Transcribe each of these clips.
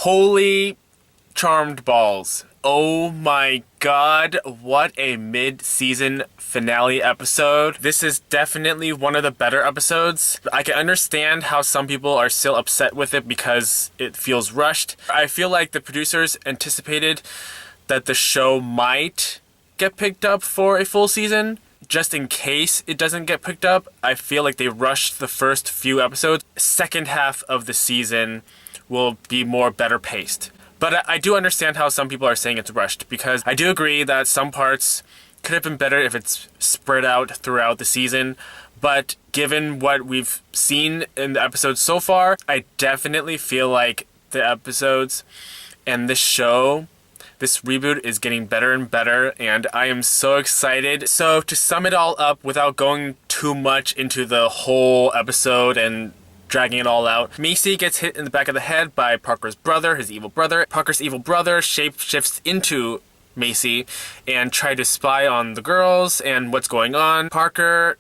Holy charmed balls. Oh my god, what a mid-season finale episode. This is definitely one of the better episodes. I can understand how some people are still upset with it because it feels rushed. I feel like the producers anticipated that the show might get picked up for a full season. Just in case it doesn't get picked up, I feel like they rushed the first few episodes. Second half of the season will be better paced. But I do understand how some people are saying it's rushed, because I do agree that some parts could have been better if it's spread out throughout the season. But given what we've seen in the episodes so far, I definitely feel like the episodes and this show, this reboot, is getting better and better, and I am so excited. So to sum it all up without going too much into the whole episode and dragging it all out, Macy gets hit in the back of the head by Parker's brother, his evil brother. Parker's evil brother shapeshifts into Macy and tries to spy on the girls and what's going on. Parker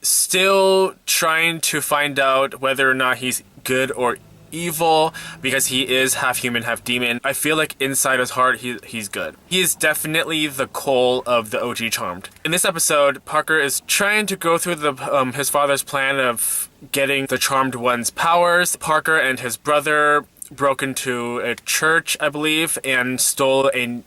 still trying to find out whether or not he's good or evil, because he is half human, half demon. I feel like inside his heart, he's good. He is definitely the Cole of the OG Charmed. In this episode, Parker is trying to go through his father's plan of getting the Charmed One's powers. Parker and his brother broke into a church, I believe, and stole an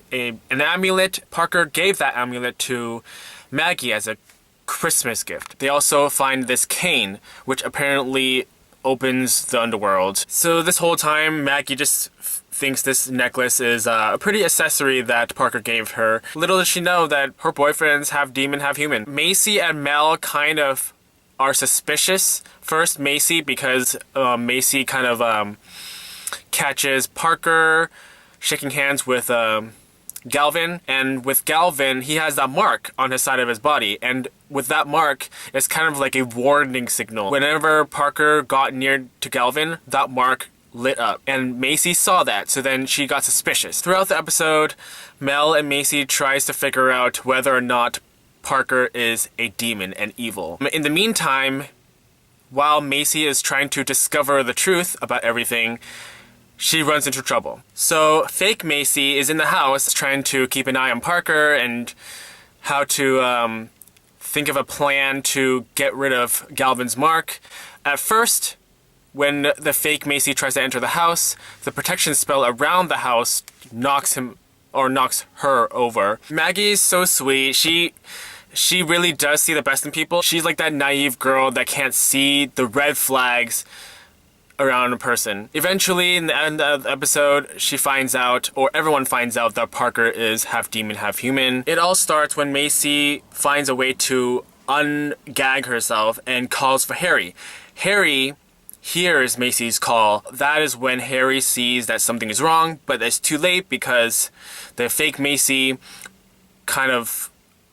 amulet. Parker gave that amulet to Maggie as a Christmas gift. They also find this cane, which apparently opens the underworld. So this whole time, Maggie just thinks this necklace is a pretty accessory that Parker gave her. Little does she know that her boyfriend's half demon, half human. Macy and Mel kind of are suspicious. First, Macy, because Macy kind of catches Parker shaking hands with Galvin, and with Galvin, he has that mark on his side of his body, and with that mark, it's kind of like a warning signal. Whenever Parker got near to Galvin, that mark lit up, and Macy saw that, so then she got suspicious. Throughout the episode, Mel and Macy tries to figure out whether or not Parker is a demon and evil. In the meantime, while Macy is trying to discover the truth about everything, she runs into trouble. So fake Macy is in the house trying to keep an eye on Parker and how to think of a plan to get rid of Galvin's mark. At first, when the fake Macy tries to enter the house, the protection spell around the house knocks her over. Maggie's so sweet. She really does see the best in people. She's like that naive girl that can't see the red flags around a person. Eventually, in the end of the episode, she finds out, or everyone finds out, that Parker is half demon, half human. It all starts when Macy finds a way to ungag herself and calls for Harry. Harry hears Macy's call. That is when Harry sees that something is wrong, but it's too late because the fake Macy kind of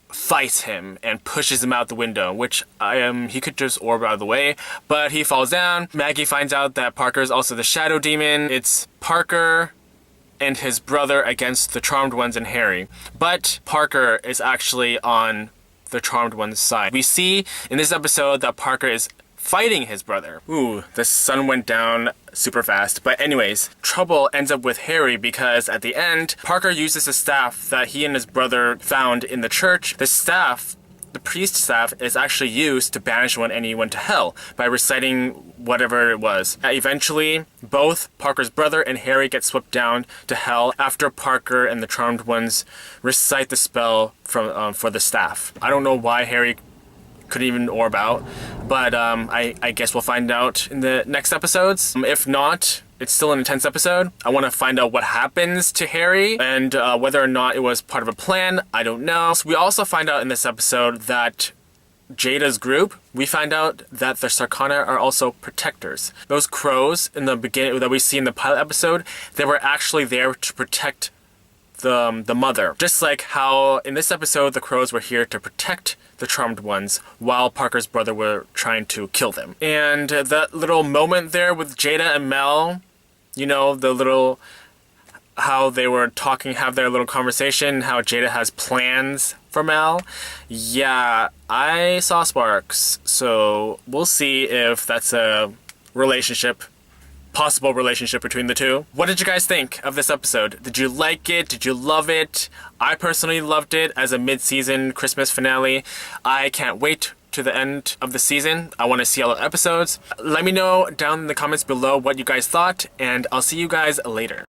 fights him and pushes him out the window, which he could just orb out of the way, but he falls down. Maggie finds out that Parker is also the shadow demon. It's Parker and his brother against the Charmed Ones and Harry, but Parker is actually on the Charmed One's side. We see in this episode that Parker is fighting his brother. Ooh, the sun went down super fast. But anyways, trouble ends up with Harry because at the end, Parker uses a staff that he and his brother found in the church. The staff, the priest staff, is actually used to banish anyone to hell by reciting whatever it was. Eventually, both Parker's brother and Harry get swept down to hell after Parker and the Charmed Ones recite the spell for the staff. I don't know why Harry couldn't even orb out, but I guess we'll find out in the next episodes. If not, it's still an intense episode. I want to find out what happens to Harry and whether or not it was part of a plan. I don't know. So we also find out in this episode that Jada's group, we find out that the Sarkana are also protectors. Those crows in the beginning that we see in the pilot episode, they were actually there to protect the mother. Just like how in this episode the crows were here to protect the Charmed Ones while Parker's brother were trying to kill them. And that little moment there with Jada and Mel, you know, the little how they were talking, have their little conversation, how Jada has plans for Mel. Yeah, I saw sparks. So we'll see if that's a relationship possible relationship between the two. What did you guys think of this episode? Did you like it? Did you love it? I personally loved it as a mid-season Christmas finale. I can't wait to the end of the season. I want to see all the episodes. Let me know down in the comments below what you guys thought, and I'll see you guys later.